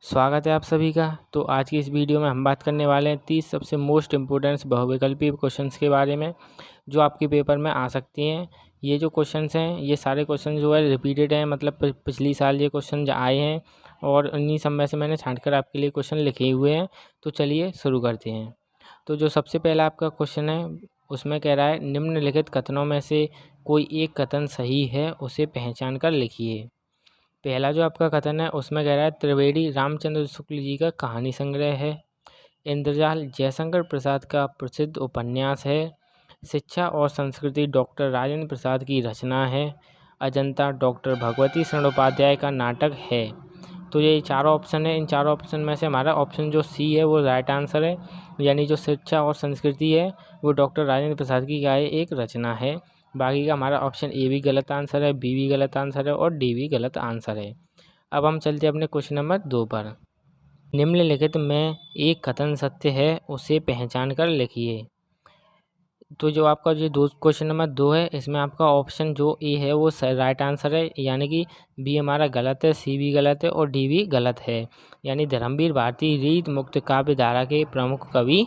स्वागत है आप सभी का। तो आज की इस वीडियो में हम बात करने वाले हैं 30 सबसे मोस्ट इम्पोर्टेंट बहुविकल्पी क्वेश्चंस के बारे में जो आपके पेपर में आ सकती हैं। ये जो क्वेश्चंस हैं ये सारे क्वेश्चन जो है रिपीटेड हैं, मतलब पिछली साल ये क्वेश्चन आए हैं और इन्हीं सब में से मैंने छांटकर आपके लिए क्वेश्चन लिखे हुए हैं। तो चलिए शुरू करते हैं। तो जो सबसे पहला आपका क्वेश्चन है उसमें कह रहा है निम्नलिखित कथनों में से कोई एक कथन सही है, उसे पहचान कर लिखिए। पहला जो आपका कथन है उसमें कह रहा है त्रिवेणी रामचंद्र शुक्ल जी का कहानी संग्रह है। इंद्रजाल जयशंकर प्रसाद का प्रसिद्ध उपन्यास है। शिक्षा और संस्कृति डॉक्टर राजेंद्र प्रसाद की रचना है। अजंता डॉक्टर भगवती शरण उपाध्याय का नाटक है। तो ये चारों ऑप्शन है। इन चारों ऑप्शन में से हमारा ऑप्शन जो सी है वो राइट आंसर है, यानी जो शिक्षा और संस्कृति है वो डॉक्टर राजेंद्र प्रसाद की क्या है, एक रचना है। बाकी का हमारा ऑप्शन ए भी गलत आंसर है, बी भी गलत आंसर है और डी भी गलत आंसर है। अब हम चलते हैं अपने क्वेश्चन नंबर 2 पर। निम्नलिखित में एक कथन सत्य है, उसे पहचान कर लिखिए। तो जो आपका जो क्वेश्चन नंबर 2 है इसमें आपका ऑप्शन जो ए है वो राइट आंसर है, यानी कि बी हमारा गलत है, सी भी गलत है और डी भी गलत है। यानी धर्मवीर भारती रीत मुक्त काव्य धारा के प्रमुख कवि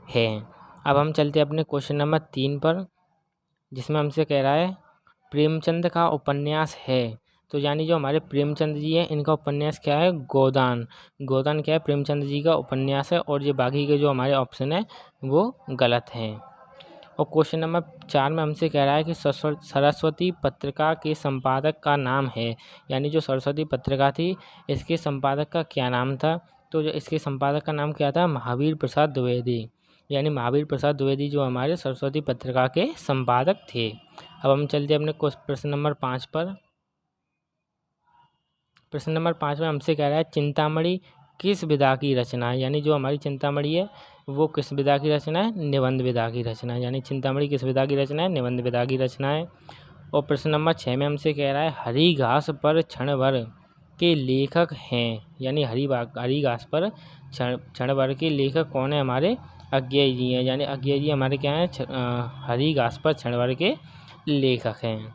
हैं। अब हम चलते हैं अपने क्वेश्चन नंबर 3 पर, जिसमें हमसे कह रहा है प्रेमचंद का उपन्यास है। तो यानी जो हमारे प्रेमचंद जी हैं इनका उपन्यास क्या है, गोदान। गोदान क्या है, प्रेमचंद जी का उपन्यास है और ये बाकी के जो हमारे ऑप्शन है वो गलत हैं। और क्वेश्चन नंबर 4 में हमसे कह रहा है कि सरस्वती पत्रिका के संपादक का नाम है। यानी जो सरस्वती पत्रिका थी इसके संपादक का क्या नाम था। तो जो इसके संपादक का नाम क्या था, महावीर प्रसाद द्विवेदी। यानी महावीर प्रसाद द्विवेदी जो हमारे सरस्वती पत्रिका के संपादक थे। अब हम चलते हैं अपने प्रश्न नंबर 5 पर। प्रश्न नंबर 5 में हमसे कह रहा है चिंतामणि किस विधा की रचना है। यानी जो हमारी चिंतामणि है वो किस विधा की रचना है, निबंध विधा की रचना है। यानी चिंतामणि किस विधा की रचना है, निबंध विधा की रचना है। और प्रश्न नंबर 6 में हमसे कह रहा है हरी घास पर क्षणभर के लेखक हैं। यानी हरी घास पर क्षणभर के लेखक कौन है, हमारे अज्ञेय जी हैं। यानी अज्ञेय जी हमारे क्या हैं, हरी घास पर क्षणभर के लेखक हैं।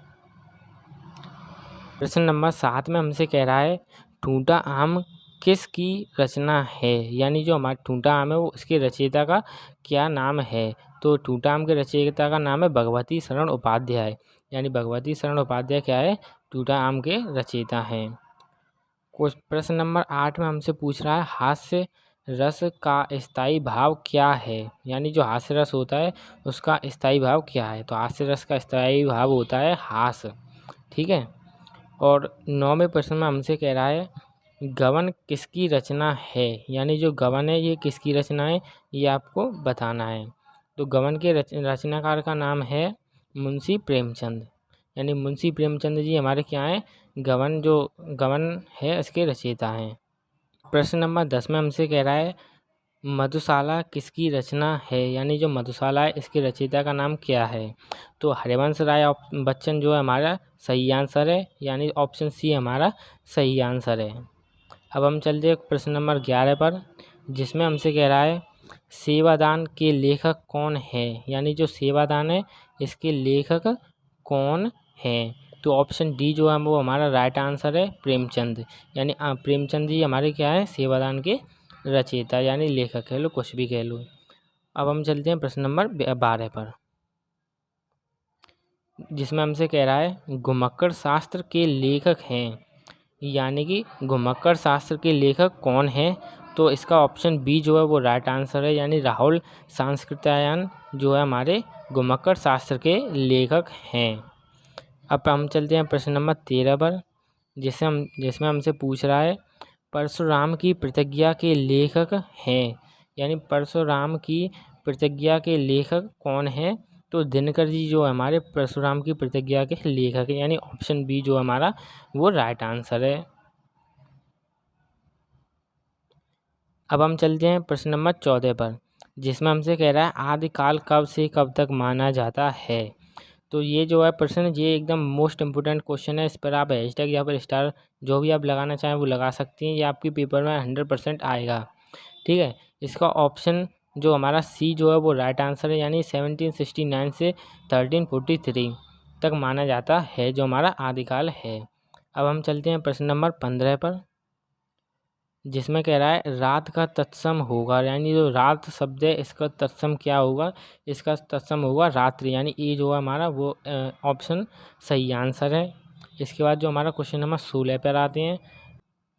प्रश्न नंबर 7 में हमसे कह रहा है ठूंठा आम किसकी रचना है। यानी जो हमारा ठूंठा आम है वो इसके रचयिता का क्या नाम है। तो ठूंठा आम के रचयिता का नाम है भगवती शरण उपाध्याय। यानी भगवती शरण उपाध्याय क्या है, ठूंठा आम के रचयिता हैं। प्रश्न नंबर 8 में हमसे पूछ रहा है हास्य रस का स्थायी भाव क्या है। यानी जो हास्य रस होता है उसका स्थायी भाव क्या है। तो हास्य रस का स्थायी भाव होता है हास। ठीक है। और 9वें प्रश्न में हमसे कह रहा है गबन किसकी रचना है। यानी जो गबन है ये किसकी रचना है, ये आपको बताना है। तो गबन के रचनाकार का नाम है मुंशी प्रेमचंद। यानी मुंशी प्रेमचंद जी हमारे क्या हैं, गबन है इसके रचयिता हैं। प्रश्न नंबर 10 में हमसे कह रहा है मधुशाला किसकी रचना है। यानी जो मधुशाला है इसके रचयिता का नाम क्या है। तो हरिवंश राय बच्चन जो है हमारा सही आंसर है। यानी ऑप्शन सी हमारा सही आंसर है। अब हम चलते हैं प्रश्न नंबर 11 पर, जिसमें हमसे कह रहा है सेवादान के लेखक कौन है। यानी जो सेवादान है इसके लेखक कौन हैं। तो ऑप्शन डी जो है वो हमारा राइट आंसर है, प्रेमचंद। यानी प्रेमचंद जी हमारे क्या है, सेवादान के रचयिता यानी लेखक कह लो, कुछ भी कह लो। अब हम चलते हैं प्रश्न नंबर 12 पर, जिसमें हमसे कह रहा है घुमक्कड़ शास्त्र के लेखक हैं। यानी कि घुमक्कड़ शास्त्र के लेखक कौन हैं। तो इसका ऑप्शन बी जो है वो राइट आंसर है। यानी राहुल सांस्कृत्यायन जो है हमारे घुमक्कड़ शास्त्र के लेखक हैं। अब हम चलते हैं प्रश्न नंबर 13 पर, जिसमें हमसे पूछ रहा है परशुराम की प्रतिज्ञा के लेखक हैं। यानी परशुराम की प्रतिज्ञा के लेखक कौन हैं। तो दिनकर जी जो हमारे परशुराम की प्रतिज्ञा के लेखक हैं। यानी ऑप्शन बी जो हमारा वो राइट आंसर है। अब हम चलते हैं प्रश्न नंबर 14 पर, जिसमें हमसे कह रहा है आदिकाल कब से कब तक माना जाता है। तो ये जो है प्रश्न ये एकदम मोस्ट इम्पोर्टेंट क्वेश्चन है। इस पर आप हैशटैग या फिर स्टार जो भी आप लगाना चाहें वो लगा सकती हैं। ये आपके पेपर में 100% आएगा। ठीक है। इसका ऑप्शन जो हमारा सी जो है वो राइट आंसर है। यानी 1769 से 1343 तक माना जाता है जो हमारा आदिकाल है। अब हम चलते हैं प्रश्न नंबर 15 पर, जिसमें कह रहा है रात का तत्सम होगा, यानी जो रात शब्द है इसका तत्सम क्या होगा, इसका तत्सम होगा रात्रि, यानी ये जो है हमारा वो ऑप्शन सही आंसर है। इसके बाद जो हमारा क्वेश्चन नंबर 16 पर आते हैं।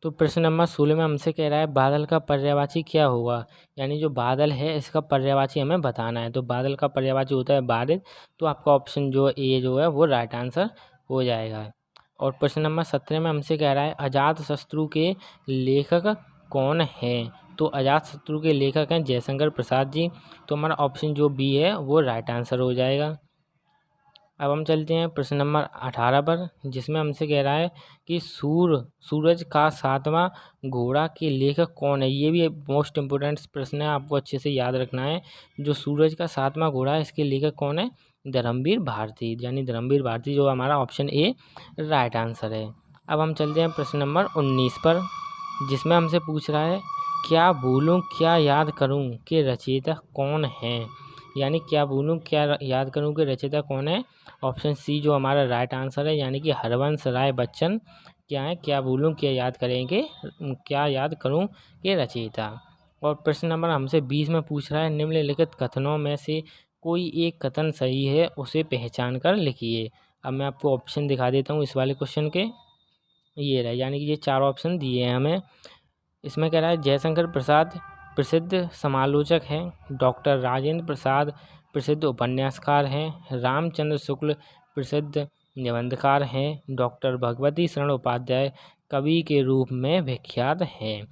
तो प्रश्न नंबर 16 में हमसे कह रहा है बादल का पर्यायवाची क्या होगा, यानी जो बादल है इसका पर्यायवाची हमें बताना है। तो बादल का पर्यायवाची होता है बारिश, तो आपका ऑप्शन जो ए जो है वो राइट आंसर हो जाएगा। और प्रश्न नंबर 17 में हमसे कह रहा है अजातशत्रु के लेखक कौन हैं। तो अजातशत्रु के लेखक हैं जयशंकर प्रसाद जी। तो हमारा ऑप्शन जो बी है वो राइट आंसर हो जाएगा। अब हम चलते हैं प्रश्न नंबर 18 पर, जिसमें हमसे कह रहा है कि सूरज का 7वां घोड़ा के लेखक कौन है। ये भी मोस्ट इम्पोर्टेंट प्रश्न है, आपको अच्छे से याद रखना है। जो सूरज का 7वां घोड़ा है इसके लेखक कौन है, धर्मवीर भारती, यानी धर्मवीर भारती जो हमारा ऑप्शन ए राइट आंसर है। अब हम चलते हैं प्रश्न नंबर 19 पर, जिसमें हमसे पूछ रहा है क्या भूलूं क्या याद करूं के रचयिता कौन है, यानी क्या भूलूं क्या याद करूं के रचयिता कौन है। ऑप्शन सी जो हमारा राइट आंसर है, यानी कि हरवंश राय बच्चन क्या है, क्या भूलूं क्या याद करेंगे, क्या याद करूं के रचयिता। और प्रश्न नंबर हमसे 20 में पूछ रहा है निम्नलिखित कथनों में से कोई एक कथन सही है उसे पहचान कर लिखिए। अब मैं आपको ऑप्शन दिखा देता हूँ इस वाले क्वेश्चन के, ये रहे, यानी कि ये 4 ऑप्शन दिए हैं हमें। इसमें कह रहा है जयशंकर प्रसाद प्रसिद्ध समालोचक हैं, डॉक्टर राजेंद्र प्रसाद प्रसिद्ध उपन्यासकार हैं, रामचंद्र शुक्ल प्रसिद्ध निबंधकार हैं, डॉक्टर भगवती शरण उपाध्याय कवि के रूप में विख्यात हैं।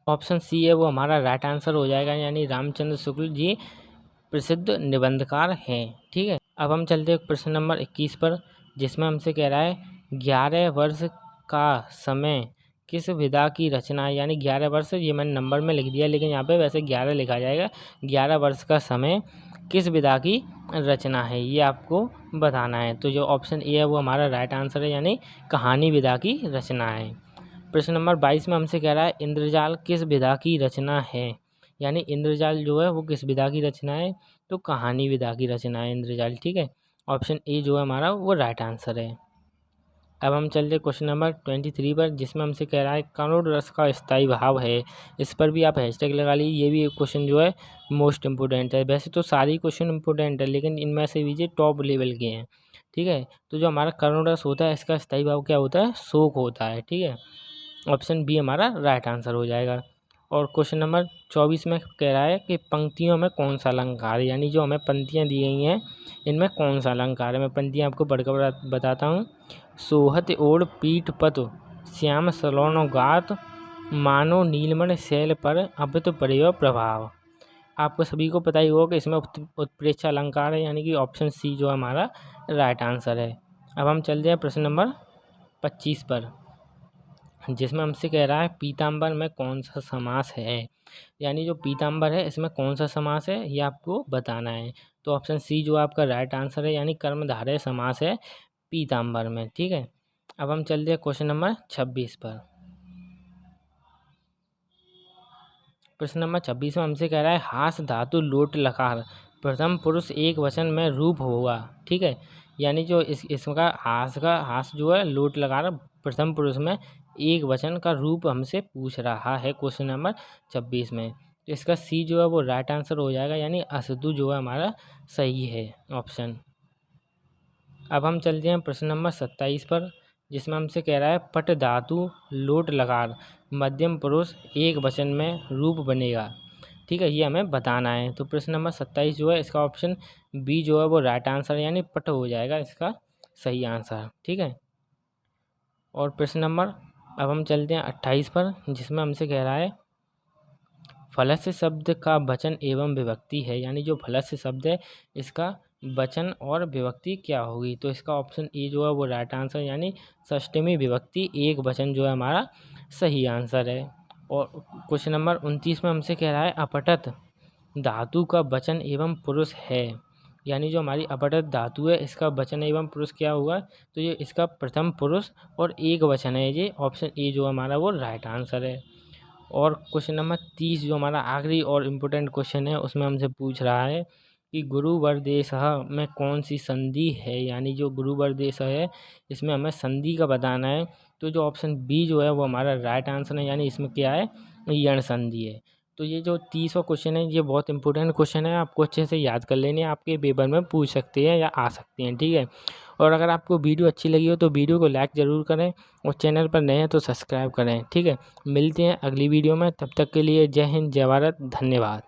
ऑप्शन सी है वो हमारा राइट आंसर हो जाएगा, यानी रामचंद्र शुक्ल जी प्रसिद्ध निबंधकार हैं। ठीक है, अब हम चलते हैं प्रश्न नंबर 21 पर, जिसमें हमसे कह रहा है 11 वर्ष का समय किस विधा की रचना है, यानी 11 वर्ष, ये मैंने नंबर में लिख दिया लेकिन यहाँ पे वैसे 11 लिखा जाएगा। 11 वर्ष का समय किस विधा की रचना है ये आपको बताना है। तो जो ऑप्शन ए है वो हमारा राइट आंसर है, यानी कहानी विधा की रचना है। प्रश्न नंबर 22 में हमसे कह रहा है इंद्रजाल किस विधा की रचना है, यानी इंद्रजाल जो है वो किस विधा की रचना है। तो कहानी विधा की रचना है इंद्रजाल। ठीक है, ऑप्शन ए जो है हमारा वो राइट आंसर है। अब हम चलते क्वेश्चन नंबर 23 पर, जिसमें हमसे कह रहा है करुण रस का स्थायी भाव है। इस पर भी आप हैशटैग लगा लीजिए, ये भी एक क्वेश्चन जो है मोस्ट इम्पोर्टेंट है। वैसे तो सारी क्वेश्चन इम्पोर्टेंट है लेकिन इनमें से भी ये टॉप लेवल के हैं। ठीक है, तो जो हमारा करुण रस होता है इसका स्थायी भाव क्या होता है, शोक होता है। ठीक है, ऑप्शन बी हमारा राइट आंसर हो जाएगा। और क्वेश्चन नंबर 24 में कह रहा है कि पंक्तियों में कौन सा अलंकार है, यानी जो हमें पंक्तियाँ दी गई हैं इनमें कौन सा अलंकार है। मैं पंक्तियाँ आपको पढ़कर बताता हूँ। सोहत ओढ़ पीठ पत श्याम सलोनो गात मानो नीलमण शैल पर अभित प्रयो प्रभाव। आपको सभी को पता ही होगा कि इसमें उत्प्रेक्ष अलंकार है, यानी कि ऑप्शन सी जो हमारा राइट आंसर है। अब हम चलते हैं प्रश्न नंबर 25 पर, जिसमें हमसे कह रहा है पीताम्बर में कौन सा समास है, यानी जो पीताम्बर है इसमें कौन सा समास है ये आपको बताना है। तो ऑप्शन सी जो आपका राइट आंसर है, यानी कर्मधारय समास है पीताम्बर में। ठीक है, अब हम चलते हैं क्वेश्चन नंबर 26 पर। प्रश्न नंबर 26 में हमसे कह रहा है हास धातु लोट लकार प्रथम पुरुष एक वचन में रूप होगा। ठीक है, यानी जो इसका हास जो है लोट लकार प्रथम पुरुष में एक वचन का रूप हमसे पूछ रहा है क्वेश्चन नंबर 26 में। तो इसका सी जो है वो राइट आंसर हो जाएगा, यानी असदु जो है हमारा सही है ऑप्शन। अब हम चलते हैं प्रश्न नंबर 27 पर, जिसमें हमसे कह रहा है पट धातु लोट लकार मध्यम पुरुष एक वचन में रूप बनेगा। ठीक है, ये हमें बताना है। तो प्रश्न नंबर 27 जो है इसका ऑप्शन बी जो है वो राइट आंसर है, यानी पट हो जाएगा इसका सही आंसर। ठीक है, और प्रश्न नंबर अब हम चलते हैं 28 पर, जिसमें हमसे कह रहा है फलस्य शब्द का वचन एवं विभक्ति है, यानी जो फलस्य शब्द है इसका वचन और विभक्ति क्या होगी। तो इसका ऑप्शन ए जो है वो राइट आंसर, यानी षष्टमी विभक्ति एक वचन जो है हमारा सही आंसर है। और क्वेश्चन नंबर 29 में हमसे कह रहा है अपठत धातु का वचन एवं पुरुष है, यानी जो हमारी अपठत धातु है इसका वचन एवं पुरुष क्या हुआ। तो ये इसका प्रथम पुरुष और एक वचन है, ये ऑप्शन ए जो हमारा वो राइट आंसर है। और क्वेश्चन नंबर 30 जो हमारा आखिरी और इम्पोर्टेंट क्वेश्चन है उसमें हमसे पूछ रहा है कि गुरु वरदेशः में कौन सी संधि है, यानी जो गुरु वरदेशः है इसमें हमें संधि का बताना है। तो जो ऑप्शन बी जो है वो हमारा राइट आंसर है, यानी इसमें क्या है यण संधि है। तो ये जो 30वां क्वेश्चन है ये बहुत इंपॉर्टेंट क्वेश्चन है, आपको अच्छे से याद कर लेने, आपके पेपर में पूछ सकते हैं या आ सकते हैं, ठीक है। और अगर आपको वीडियो अच्छी लगी हो तो वीडियो को लाइक ज़रूर करें और चैनल पर नए हैं तो सब्सक्राइब करें, ठीक है। मिलते हैं अगली वीडियो में, तब तक के लिए जय हिंद, जय भारत, धन्यवाद।